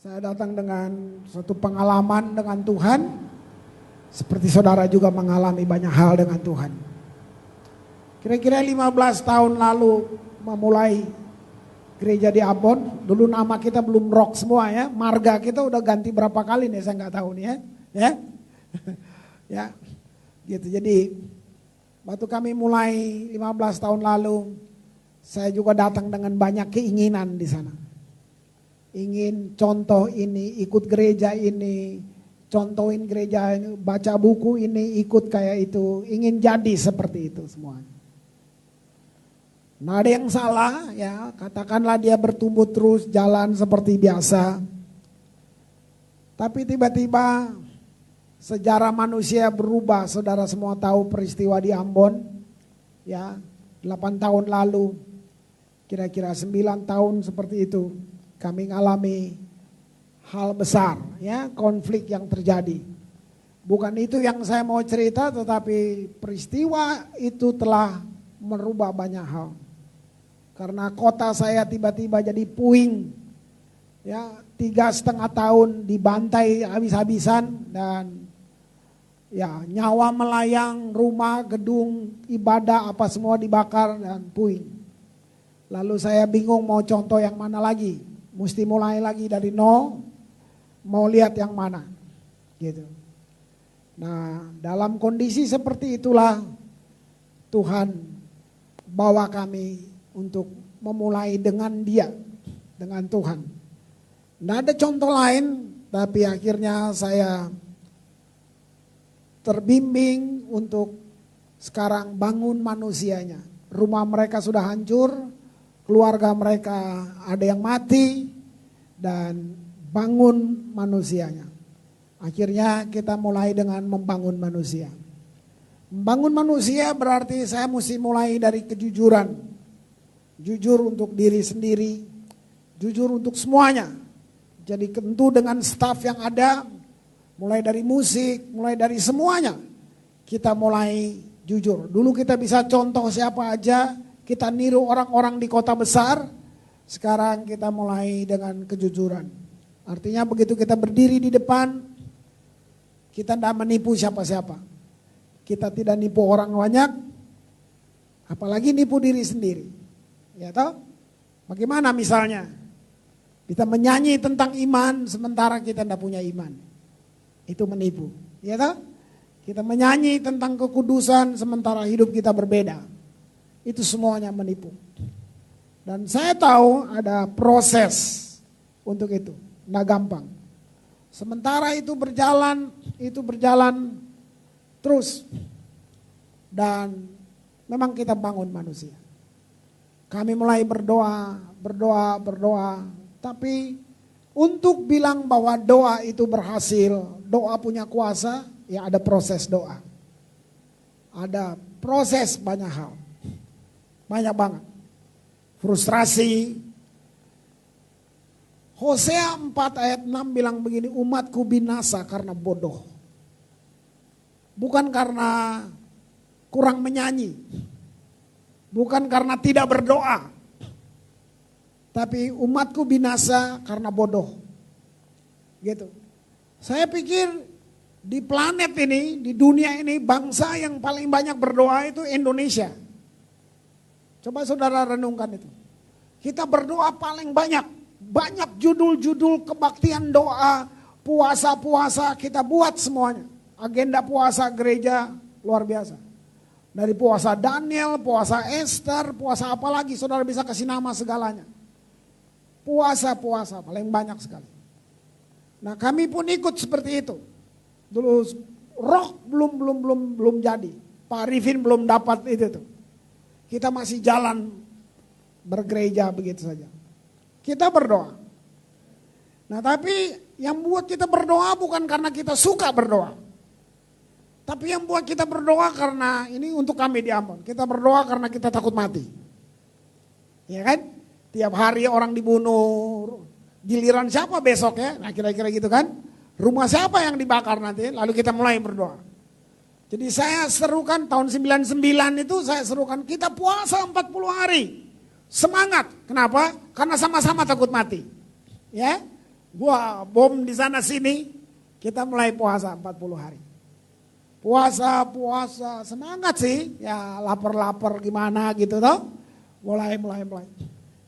Saya datang dengan suatu pengalaman dengan Tuhan, seperti saudara juga mengalami banyak hal dengan Tuhan. Kira-kira 15 tahun lalu memulai gereja di Ambon. Dulu nama kita belum rock semua ya, marga kita udah ganti berapa kali nih saya nggak tahu nih ya. Ya, gitu. Jadi waktu kami mulai 15 tahun lalu, saya juga datang dengan banyak keinginan di sana. Ingin contoh ini, ikut gereja ini, contohin gereja ini, baca buku ini, ikut kayak itu. Ingin jadi seperti itu semuanya. Nah, ada yang salah ya, katakanlah dia bertumbuh terus jalan seperti biasa. Tapi tiba-tiba sejarah manusia berubah. Saudara semua tahu peristiwa di Ambon ya, 8 tahun lalu, kira-kira 9 tahun seperti itu. Kami mengalami hal besar ya, konflik yang terjadi. Bukan itu yang saya mau cerita, tetapi peristiwa itu telah merubah banyak hal. Karena kota saya tiba-tiba jadi puing. Ya, 3,5 tahun dibantai habis-habisan dan ya, nyawa melayang, rumah, gedung, ibadah apa semua dibakar dan puing. Lalu saya bingung mau contoh yang mana lagi. Mesti mulai lagi dari nol, mau lihat yang mana, gitu. Nah, dalam kondisi seperti itulah Tuhan bawa kami untuk memulai dengan Dia, dengan Tuhan. Nah, ada contoh lain, tapi akhirnya saya terbimbing untuk sekarang bangun manusianya. Rumah mereka sudah hancur, keluarga mereka ada yang mati, dan bangun manusianya. Akhirnya kita mulai dengan membangun manusia. Membangun manusia berarti saya mesti mulai dari kejujuran. Jujur untuk diri sendiri, jujur untuk semuanya. Jadi tentu dengan staf yang ada, mulai dari musik, mulai dari semuanya, kita mulai jujur. Dulu kita bisa contoh siapa aja, kita niru orang-orang di kota besar. Sekarang kita mulai dengan kejujuran. Artinya begitu kita berdiri di depan, kita tidak menipu siapa-siapa. Kita tidak nipu orang banyak, apalagi nipu diri sendiri. Ya toh? Bagaimana misalnya? Kita menyanyi tentang iman sementara kita tidak punya iman. Itu menipu. Ya toh? Kita menyanyi tentang kekudusan sementara hidup kita berbeda. Itu semuanya menipu. Dan saya tahu ada proses untuk itu. Nggak gampang. Sementara itu berjalan terus. Dan memang kita bangun manusia. Kami mulai berdoa. Tapi untuk bilang bahwa doa itu berhasil, doa punya kuasa, ya ada proses doa. Ada proses banyak hal. Banyak banget. Frustrasi. Hosea 4 ayat 6 bilang begini, umatku binasa karena bodoh. Bukan karena kurang menyanyi. Bukan karena tidak berdoa. Tapi umatku binasa karena bodoh. Gitu. Saya pikir di planet ini, di dunia ini, bangsa yang paling banyak berdoa itu Indonesia. Coba saudara renungkan itu. Kita berdoa paling banyak. Banyak judul-judul kebaktian doa, puasa-puasa kita buat semuanya. Agenda puasa gereja luar biasa. Dari puasa Daniel, puasa Esther, puasa apa lagi saudara bisa kasih nama segalanya. Puasa-puasa paling banyak sekali. Nah, kami pun ikut seperti itu. Dulu rock belum jadi. Pak Arifin belum dapat itu tuh. Kita masih jalan bergereja begitu saja. Kita berdoa. Nah, tapi yang buat kita berdoa bukan karena kita suka berdoa. Tapi yang buat kita berdoa karena ini untuk kami di Ambon. Kita berdoa karena kita takut mati. Ya kan? Tiap hari orang dibunuh. Giliran siapa besok ya? Nah, kira-kira gitu kan? Rumah siapa yang dibakar nanti? Lalu kita mulai berdoa. Jadi saya serukan tahun 99 itu saya serukan kita puasa 40 hari. Semangat. Kenapa? Karena sama-sama takut mati. Ya. Wah, bom di sana sini. Kita mulai puasa 40 hari. Puasa, semangat sih. Ya lapar-lapar gimana gitu toh. Mulai.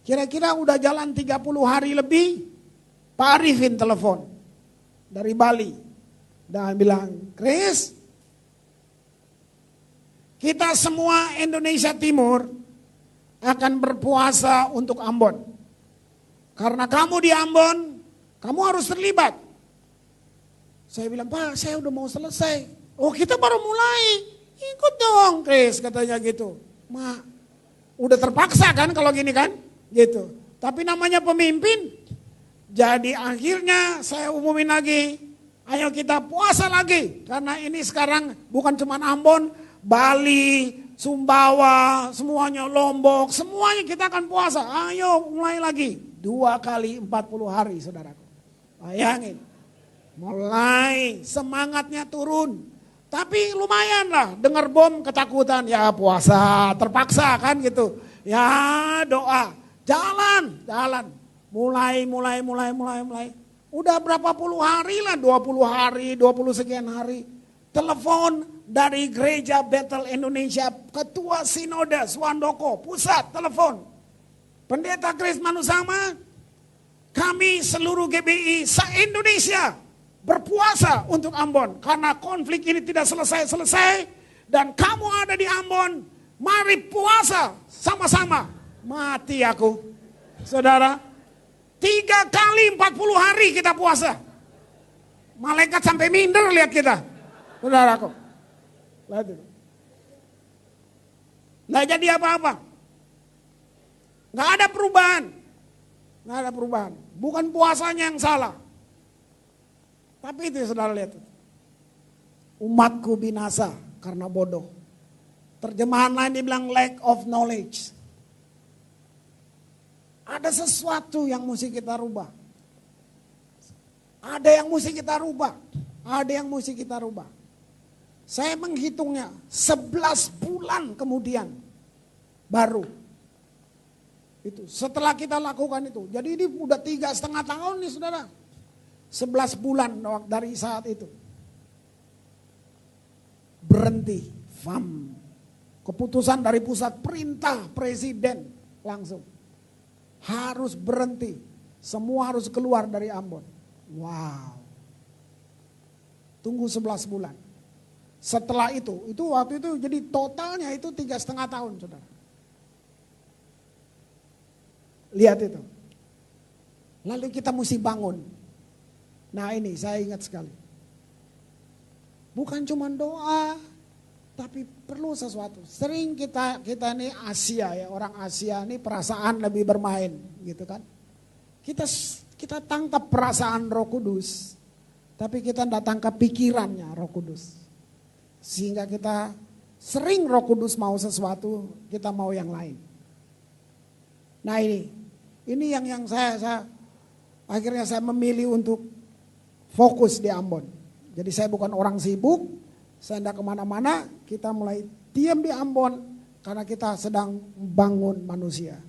Kira-kira udah jalan 30 hari lebih. Pak Arifin telepon dari Bali. Dan bilang, Chris, kita semua Indonesia Timur akan berpuasa untuk Ambon. Karena kamu di Ambon, kamu harus terlibat. Saya bilang, Pak, saya udah mau selesai. Oh, kita baru mulai. Ikut dong, Chris, katanya gitu. Mak, udah terpaksa kan kalau gini kan? Gitu. Tapi namanya pemimpin. Jadi akhirnya saya umumin lagi. Ayo kita puasa lagi. Karena ini sekarang bukan cuma Ambon, Bali, Sumbawa, semuanya Lombok, semuanya kita akan puasa. Ayo mulai lagi. 2 kali 40 hari, saudaraku. Bayangin. Mulai semangatnya turun. Tapi lumayan lah, dengar bom ketakutan. Ya puasa, terpaksa kan gitu. Ya doa, jalan. Mulai. Udah berapa puluh hari lah, 20 hari, 20 sekian hari. Telepon dari Gereja Bethel Indonesia, Ketua Sinode Swandoko, pusat telepon. Pendeta Chris Manusama, kami seluruh GBI se-Indonesia berpuasa untuk Ambon. Karena konflik ini tidak selesai-selesai dan kamu ada di Ambon, mari puasa sama-sama. Mati aku. Saudara, 3 kali 40 hari kita puasa. Malaikat sampai minder lihat kita. Saudaraku. Lihat itu. Nggak jadi apa-apa. Nggak ada perubahan. Bukan puasanya yang salah. Tapi itu saudara lihat. Umatku binasa karena bodoh. Terjemahan lain dibilang lack of knowledge. Ada sesuatu yang mesti kita rubah. Ada yang mesti kita rubah. Saya menghitungnya 11 bulan kemudian baru. Itu setelah kita lakukan itu. Jadi ini udah 3,5 tahun nih saudara. 11 bulan dari saat itu. Berhenti. FAM. Keputusan dari pusat, perintah presiden langsung. Harus berhenti. Semua harus keluar dari Ambon. Wow. Tunggu 11 bulan. Setelah itu waktu itu jadi totalnya itu 3,5 tahun saudara. Lihat itu. Lalu kita mesti bangun. Nah ini saya ingat sekali. Bukan cuma doa, tapi perlu sesuatu. Sering kita ini Asia ya, orang Asia ini perasaan lebih bermain gitu kan. Kita tangkap perasaan Roh Kudus, tapi kita tidak tangkap pikirannya Roh Kudus. Sehingga kita sering Roh Kudus mau sesuatu, kita mau yang lain. Nah ini yang saya akhirnya saya memilih untuk fokus di Ambon. Jadi saya bukan orang sibuk, saya tidak kemana-mana, kita mulai diam di Ambon karena kita sedang membangun manusia.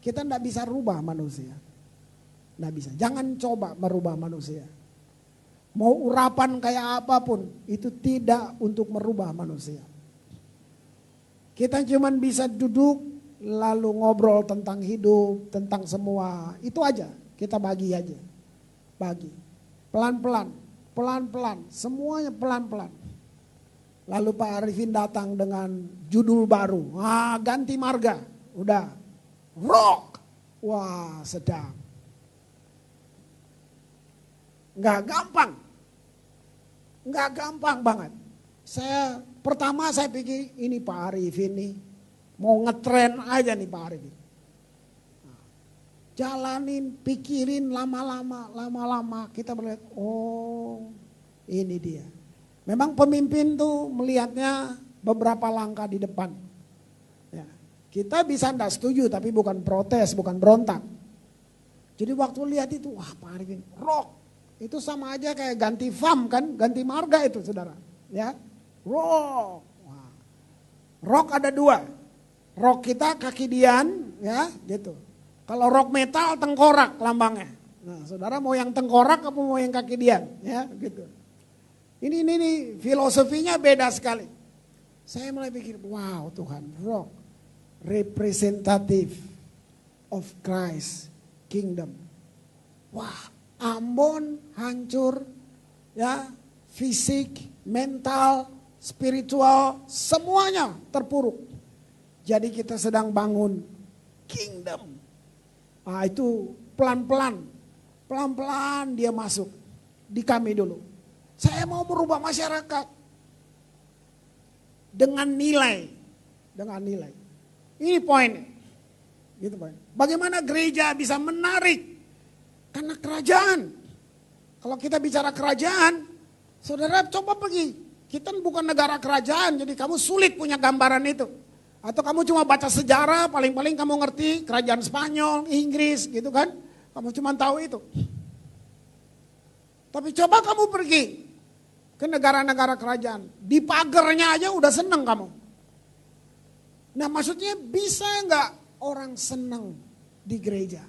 Kita tidak bisa rubah manusia, tidak bisa. Jangan coba merubah manusia. Mau urapan kayak apapun, itu tidak untuk merubah manusia. Kita cuma bisa duduk, lalu ngobrol tentang hidup, tentang semua. Itu aja, kita bagi aja. Bagi. Pelan-pelan, semuanya pelan-pelan. Lalu Pak Arifin datang dengan judul baru. Ganti marga. Udah. Rock. Wah, sedang. Nggak gampang banget. Pertama saya pikir ini Pak Arifin nih mau ngetren aja nih Pak Arifin. Jalanin, pikirin lama-lama kita melihat, oh ini dia. Memang pemimpin tuh melihatnya beberapa langkah di depan. Ya, kita bisa enggak setuju tapi bukan protes, bukan berontak. Jadi waktu lihat itu, wah Pak Arifin, rock. Itu sama aja kayak ganti FAM kan, ganti marga itu saudara. Ya, rock. Wah. Rock ada 2. Rock kita kaki Dian, ya gitu. Kalau rock metal tengkorak lambangnya, Nah, saudara mau yang tengkorak apa mau yang kaki diam? Ya, gitu. Ini filosofinya beda sekali. Saya mulai pikir, wow Tuhan, rock, representative of Christ kingdom. Wah, Ambon hancur, ya, fisik, mental, spiritual, semuanya terpuruk. Jadi kita sedang bangun kingdom. Nah, itu pelan-pelan dia masuk di kami dulu. Saya mau merubah masyarakat dengan nilai. Ini poinnya. Gitu poin. Bagaimana gereja bisa menarik karena kerajaan. Kalau kita bicara kerajaan, saudara coba pergi. Kita bukan negara kerajaan, jadi kamu sulit punya gambaran itu. Atau kamu cuma baca sejarah, paling-paling kamu ngerti kerajaan Spanyol, Inggris gitu kan. Kamu cuma tahu itu. Tapi coba kamu pergi ke negara-negara kerajaan. Di pagernya aja udah seneng kamu. Nah maksudnya bisa nggak orang seneng di gereja?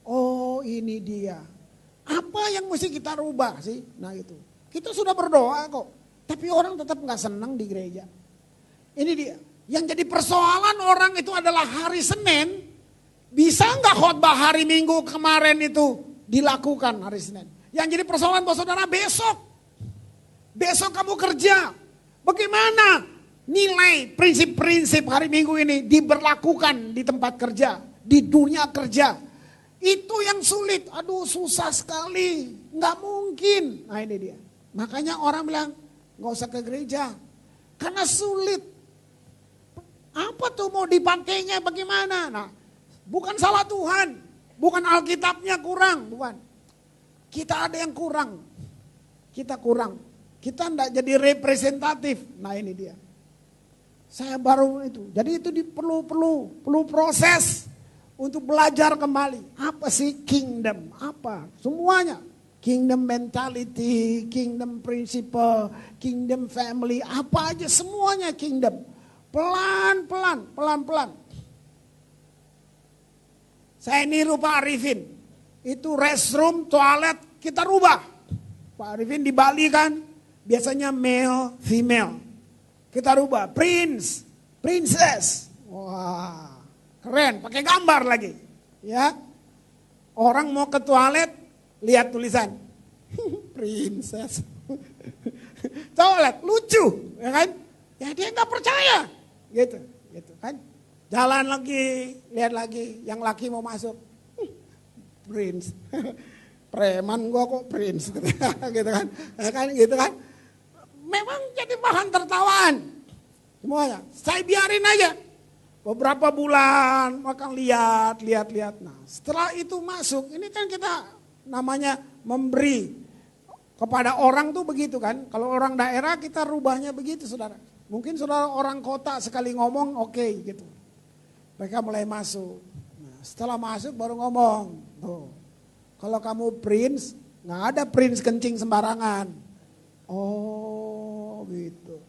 Oh ini dia. Apa yang mesti kita rubah sih? Nah itu. Kita sudah berdoa kok. Tapi orang tetap nggak seneng di gereja. Ini dia. Yang jadi persoalan orang itu adalah hari Senin. Bisa nggak khotbah hari Minggu kemarin itu dilakukan hari Senin? Yang jadi persoalan buat saudara besok. Besok kamu kerja. Bagaimana nilai prinsip-prinsip hari Minggu ini diberlakukan di tempat kerja. Di dunia kerja. Itu yang sulit. Aduh susah sekali. Nggak mungkin. Nah ini dia. Makanya orang bilang nggak usah ke gereja. Karena sulit. Apa tuh mau dipakainya bagaimana? Nah bukan salah Tuhan. Bukan Alkitabnya kurang. Bukan. Kita ada yang kurang. Kita kurang. Kita enggak jadi representatif. Nah ini dia. Saya baru itu. Jadi itu perlu proses untuk belajar kembali. Apa sih kingdom? Apa? Semuanya. Kingdom mentality, kingdom principle, kingdom family. Apa aja semuanya kingdom. Pelan-pelan. Saya niru Pak Arifin. Itu restroom, toilet kita rubah. Pak Arifin di Bali kan biasanya male, female. Kita rubah prince, princess. Wah, keren, pakai gambar lagi. Ya. Orang mau ke toilet lihat tulisan princess. Toilet lucu, ya kan? Ya dia nggak percaya. Gitu kan. Jalan lagi, lihat lagi, yang laki mau masuk. Prince, preman gua kok prince, gitu kan, memang jadi bahan tertawaan, semuanya. Saya biarin aja, beberapa bulan makan lihat. Nah, setelah itu masuk, ini kan kita namanya memberi kepada orang tuh begitu kan. Kalau orang daerah kita rubahnya begitu, saudara. Mungkin saudara orang kota sekali ngomong oke, gitu. Mereka mulai masuk. Setelah masuk baru ngomong, tuh, kalau kamu prince, nggak ada prince kencing sembarangan. Oh gitu.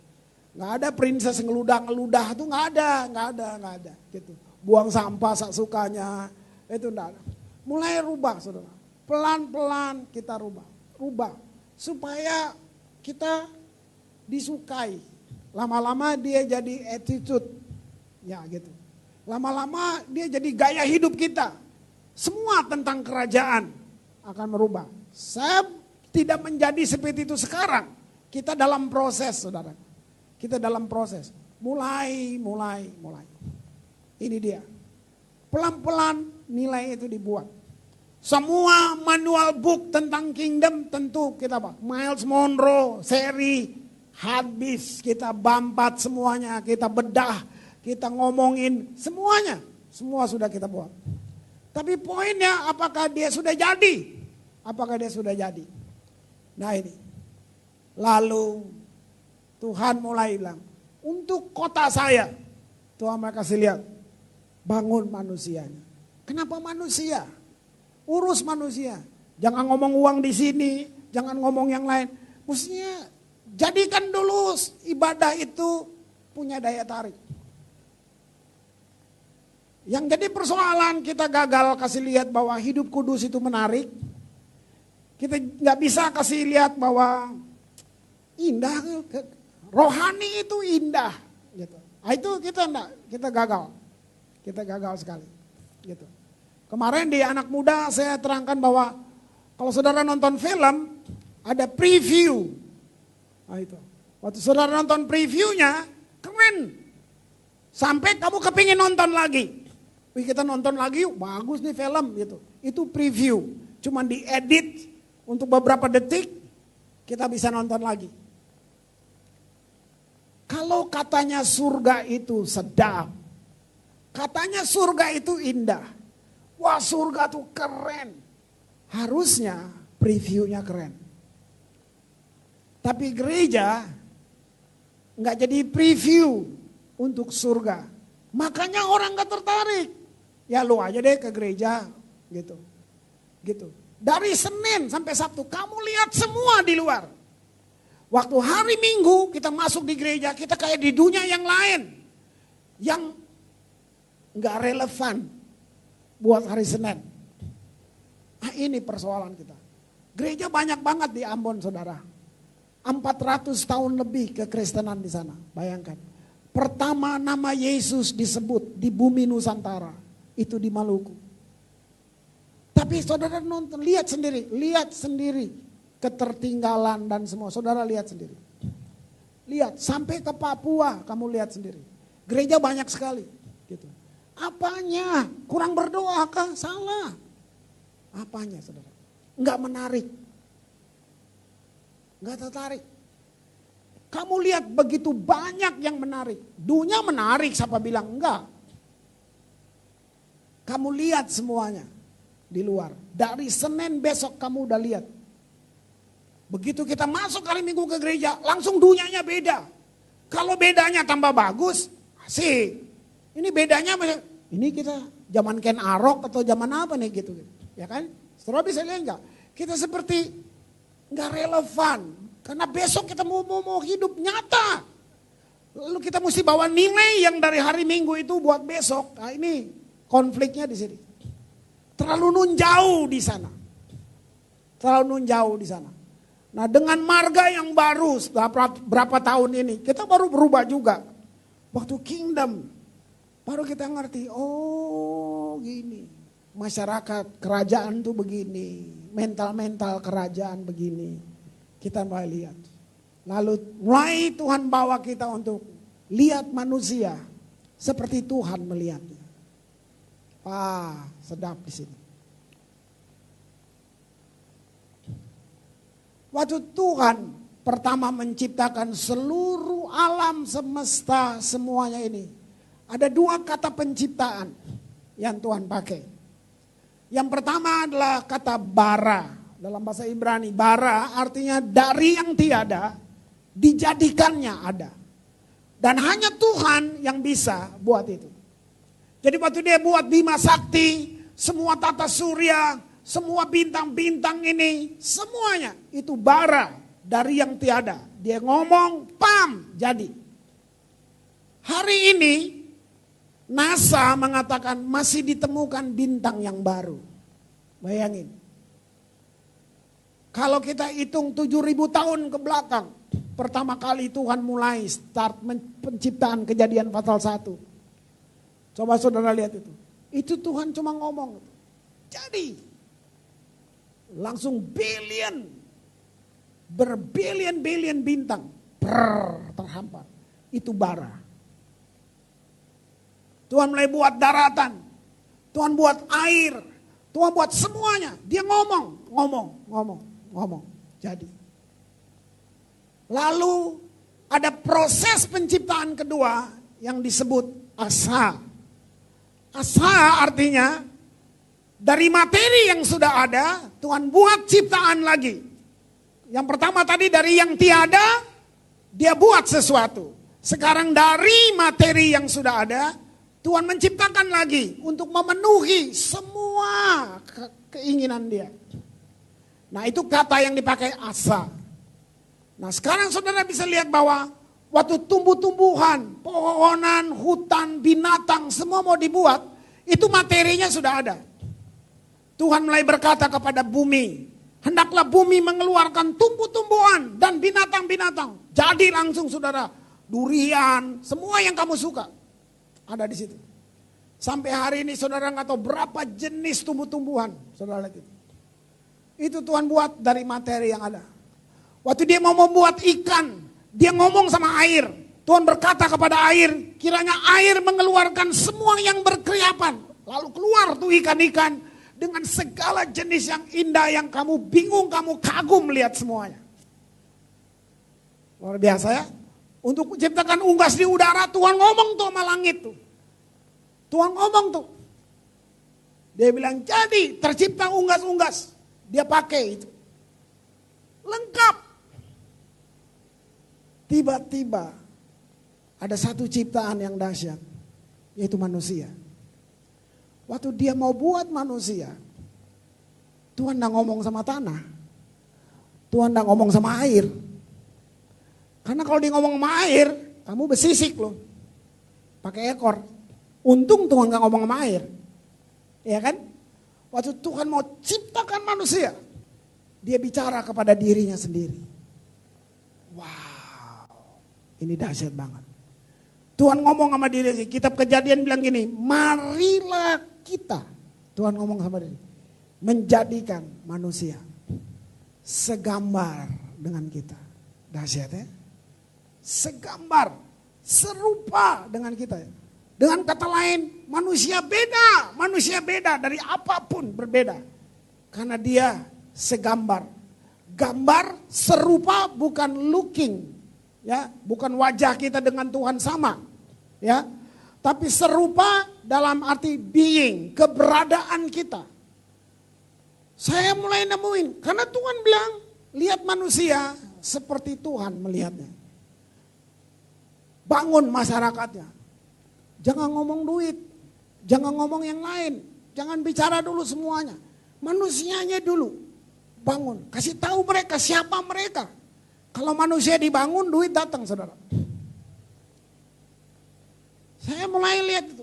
Nggak ada princess ngeludah tuh nggak ada. Gitu. Buang sampah sak sukanya, itu enggak ada. Mulai rubah saudara, pelan-pelan kita rubah. Supaya kita disukai. Lama-lama dia jadi attitude, ya gitu. Lama-lama dia jadi gaya hidup kita. Semua tentang kerajaan akan merubah. Saya tidak menjadi seperti itu sekarang. Kita dalam proses, saudara. Kita dalam proses. Mulai. Ini dia. Pelan-pelan nilai itu dibuat. Semua manual book tentang kingdom tentu kita apa? Miles Monroe, seri, habis kita bampat semuanya, kita bedah. Kita ngomongin semuanya. Semua sudah kita buat. Tapi poinnya apakah dia sudah jadi? Nah ini. Lalu Tuhan mulai bilang. Untuk kota saya. Tuhan mereka kasih lihat. Bangun manusianya. Kenapa manusia? Urus manusia. Jangan ngomong uang di sini. Jangan ngomong yang lain. Maksudnya jadikan dulu ibadah itu punya daya tarik. Yang jadi persoalan kita gagal kasih lihat bahwa hidup kudus itu menarik. Kita nggak bisa kasih lihat bahwa indah, rohani itu indah. Gitu. Nah, itu kita gagal. Kita gagal sekali. Gitu. Kemarin di anak muda saya terangkan bahwa kalau saudara nonton film ada preview. Nah itu. Waktu saudara nonton previewnya keren. Sampai kamu kepingin nonton lagi. Wih, kita nonton lagi yuk, bagus nih film gitu. Itu preview. Cuman diedit untuk beberapa detik kita bisa nonton lagi. Kalau katanya surga itu sedap. Katanya surga itu indah. Wah, surga tuh keren. Harusnya previewnya keren. Tapi gereja nggak jadi preview untuk surga. Makanya orang nggak tertarik. Ya lu aja deh ke gereja gitu. Gitu. Dari Senin sampai Sabtu kamu lihat semua di luar. Waktu hari Minggu kita masuk di gereja, kita kayak di dunia yang lain. Yang nggak relevan buat hari Senin. Nah, ini persoalan kita. Gereja banyak banget di Ambon, saudara. 400 tahun lebih kekristenan di sana. Bayangkan. Pertama nama Yesus disebut di bumi Nusantara. Itu di Maluku. Tapi saudara nonton, lihat sendiri ketertinggalan dan semua. Saudara lihat sendiri. Lihat, sampai ke Papua kamu lihat sendiri. Gereja banyak sekali. Gitu. Apanya? Kurang berdoa kah? Salah. Apanya, saudara? Enggak menarik. Enggak tertarik. Kamu lihat begitu banyak yang menarik. Dunia menarik, siapa bilang enggak? Kamu lihat semuanya di luar. Dari Senin besok kamu udah lihat. Begitu kita masuk hari Minggu ke gereja, langsung dunianya beda. Kalau bedanya tambah bagus, asik. Ini bedanya, ini kita zaman Ken Arok atau zaman apa nih gitu. Ya kan? Saudara bisa lihat enggak? Kita seperti enggak relevan. Karena besok kita mau hidup nyata. Lalu kita mesti bawa nilai yang dari hari Minggu itu buat besok. Nah ini konfliknya di sini. Terlalu nun jauh di sana. Terlalu nun jauh di sana. Nah dengan marga yang baru berapa tahun ini. Kita baru berubah juga. Waktu kingdom. Baru kita ngerti. Oh gini. Masyarakat kerajaan tuh begini. Mental-mental kerajaan begini. Kita mulai lihat. Lalu mulai Tuhan bawa kita untuk lihat manusia seperti Tuhan melihatnya. Ah, sedap di sini. Waktu Tuhan pertama menciptakan seluruh alam semesta semuanya ini. Ada dua kata penciptaan yang Tuhan pakai. Yang pertama adalah kata bara. Dalam bahasa Ibrani, bara artinya dari yang tiada, dijadikannya ada. Dan hanya Tuhan yang bisa buat itu. Jadi waktu dia buat Bima Sakti, semua tata surya, semua bintang-bintang ini, semuanya itu bara dari yang tiada. Dia ngomong, pam, jadi. Hari ini NASA mengatakan masih ditemukan bintang yang baru. Bayangin. Kalau kita hitung 7.000 tahun ke belakang, pertama kali Tuhan mulai start penciptaan Kejadian pasal 1. Coba saudara lihat itu. Itu Tuhan cuma ngomong. Jadi, langsung berbilion-bilion bintang. Terhampar. Itu bara. Tuhan mulai buat daratan. Tuhan buat air. Tuhan buat semuanya. Dia ngomong. Jadi. Lalu ada proses penciptaan kedua yang disebut asa. Asa artinya dari materi yang sudah ada Tuhan buat ciptaan lagi. Yang pertama tadi dari yang tiada dia buat sesuatu. Sekarang dari materi yang sudah ada Tuhan menciptakan lagi untuk memenuhi semua keinginan dia. Nah itu kata yang dipakai asa. Nah sekarang saudara bisa lihat bahwa waktu tumbuh-tumbuhan, pohonan, hutan, binatang semua mau dibuat. Itu materinya sudah ada. Tuhan mulai berkata kepada bumi, hendaklah bumi mengeluarkan tumbuh-tumbuhan dan binatang-binatang. Jadi langsung saudara, durian, semua yang kamu suka ada di situ. Sampai hari ini saudara nggak tahu berapa jenis tumbuh-tumbuhan, saudara lihat itu. Itu Tuhan buat dari materi yang ada. Waktu dia mau membuat ikan, dia ngomong sama air. Tuhan berkata kepada air, kiranya air mengeluarkan semua yang berkeriapan. Lalu keluar tuh ikan-ikan dengan segala jenis yang indah yang kamu bingung, kamu kagum melihat semuanya. Luar biasa ya. Untuk menciptakan unggas di udara, Tuhan ngomong tuh sama langit tuh. Tuhan ngomong tuh. Dia bilang jadi tercipta unggas-unggas. Dia pakai itu. Lengkap. Tiba-tiba ada satu ciptaan yang dahsyat. Yaitu manusia. Waktu dia mau buat manusia. Tuhan nggak ngomong sama tanah. Tuhan nggak ngomong sama air. Karena kalau dia ngomong sama air, kamu bersisik loh. Pakai ekor. Untung Tuhan gak ngomong sama air. Ya kan? Waktu Tuhan mau ciptakan manusia, dia bicara kepada dirinya sendiri. Wow. Ini dahsyat banget. Tuhan ngomong sama diri. Kitab Kejadian bilang gini, marilah kita. Tuhan ngomong sama diri. Menjadikan manusia segambar dengan kita. Dahsyat ya. Segambar, serupa dengan kita ya. Dengan kata lain, manusia beda dari apapun berbeda. Karena dia segambar. Gambar serupa bukan looking, ya, bukan wajah kita dengan Tuhan sama, ya. Tapi serupa dalam arti being, keberadaan kita. Saya mulai nemuin, karena Tuhan bilang, lihat manusia seperti Tuhan melihatnya. Bangun masyarakatnya. Jangan ngomong duit, jangan ngomong yang lain, jangan bicara dulu semuanya. Manusianya dulu, bangun, kasih tahu mereka siapa mereka. Kalau manusia dibangun, duit datang saudara. Saya mulai lihat,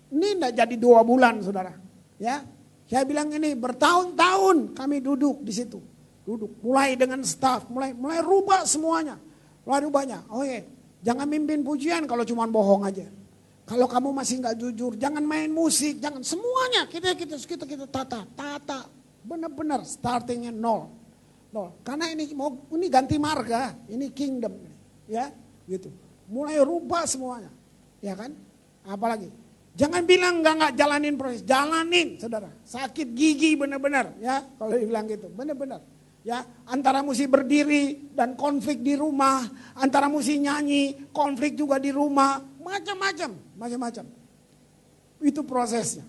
ini enggak jadi 2 bulan saudara. Ya, saya bilang ini bertahun-tahun kami duduk di situ, mulai dengan staff, mulai rubah semuanya, mulai rubahnya. Oh iya, jangan mimpin pujian kalau cuma bohong aja. Kalau kamu masih nggak jujur, jangan main musik, jangan semuanya kita tata, benar-benar startingnya nol. Karena ini ganti marga, ini kingdom, ya, gitu. Mulai rubah semuanya, ya kan? Apalagi, jangan bilang nggak jalanin proses, jalanin, saudara. Sakit gigi benar-benar, ya, kalau dibilang gitu, benar-benar. Ya, antara mesti berdiri dan konflik di rumah, antara mesti nyanyi, konflik juga di rumah, macam-macam. Itu prosesnya.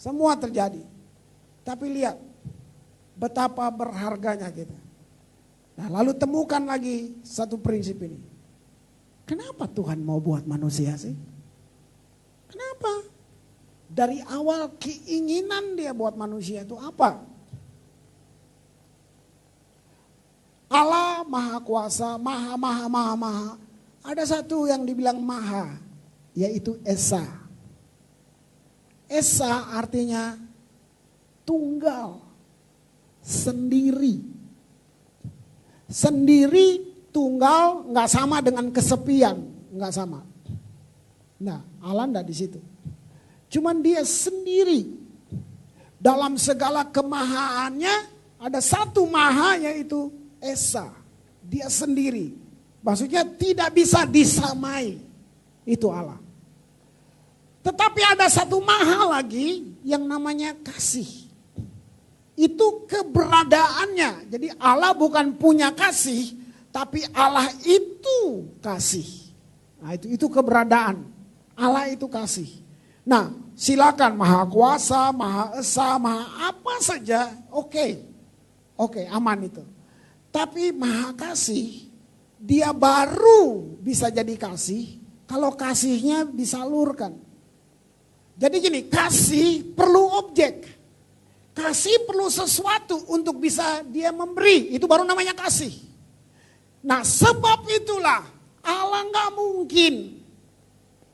Semua terjadi. Tapi lihat betapa berharganya kita. Nah, lalu temukan lagi satu prinsip ini. Kenapa Tuhan mau buat manusia sih? Kenapa? Dari awal keinginan dia buat manusia itu apa? Allah maha kuasa, maha. Ada satu yang dibilang maha, yaitu Esa. Esa artinya tunggal, sendiri. Sendiri, tunggal, nggak sama dengan kesepian, nggak sama. Nah, Allah nggak di situ. Cuman dia sendiri. Dalam segala kemahaannya ada satu maha yaitu Esa. Dia sendiri. Maksudnya tidak bisa disamai. Itu Allah. Tetapi ada satu maha lagi yang namanya kasih. Itu keberadaannya. Jadi Allah bukan punya kasih, tapi Allah itu kasih. Nah, itu keberadaan. Allah itu kasih. Nah, silakan maha kuasa, maha esa, maha apa saja, oke, aman itu. Tapi maha kasih, dia baru bisa jadi kasih kalau kasihnya disalurkan. Jadi gini, kasih perlu objek, kasih perlu sesuatu untuk bisa dia memberi, itu baru namanya kasih. Nah, sebab itulah Allah nggak mungkin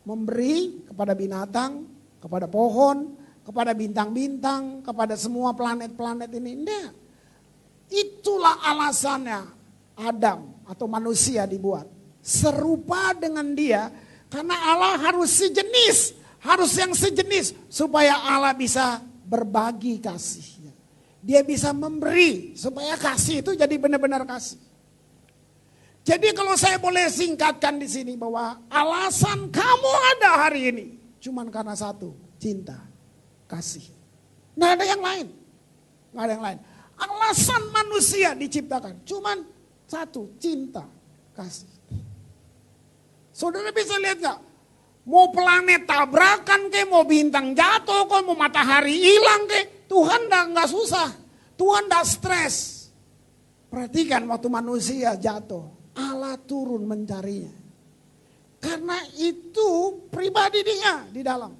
memberi kepada binatang, kepada pohon, kepada bintang-bintang, kepada semua planet-planet ini. Enggak. Itulah alasannya Adam atau manusia dibuat. Serupa dengan dia, karena Allah harus sejenis, harus yang sejenis supaya Allah bisa berbagi kasihnya. Dia bisa memberi supaya kasih itu jadi benar-benar kasih. Jadi kalau saya boleh singkatkan di sini bahwa alasan kamu ada hari ini cuman karena satu, cinta, kasih. Nggak ada yang lain. Nggak ada yang lain. Alasan manusia diciptakan cuman satu, cinta, kasih. Saudara bisa lihat nggak? Mau planet tabrakan ke, mau bintang jatuh ke, mau matahari hilang ke, Tuhan nggak susah. Tuhan nggak stres. Perhatikan waktu manusia jatuh. Allah turun mencarinya. Karena itu pribadi dia di dalam.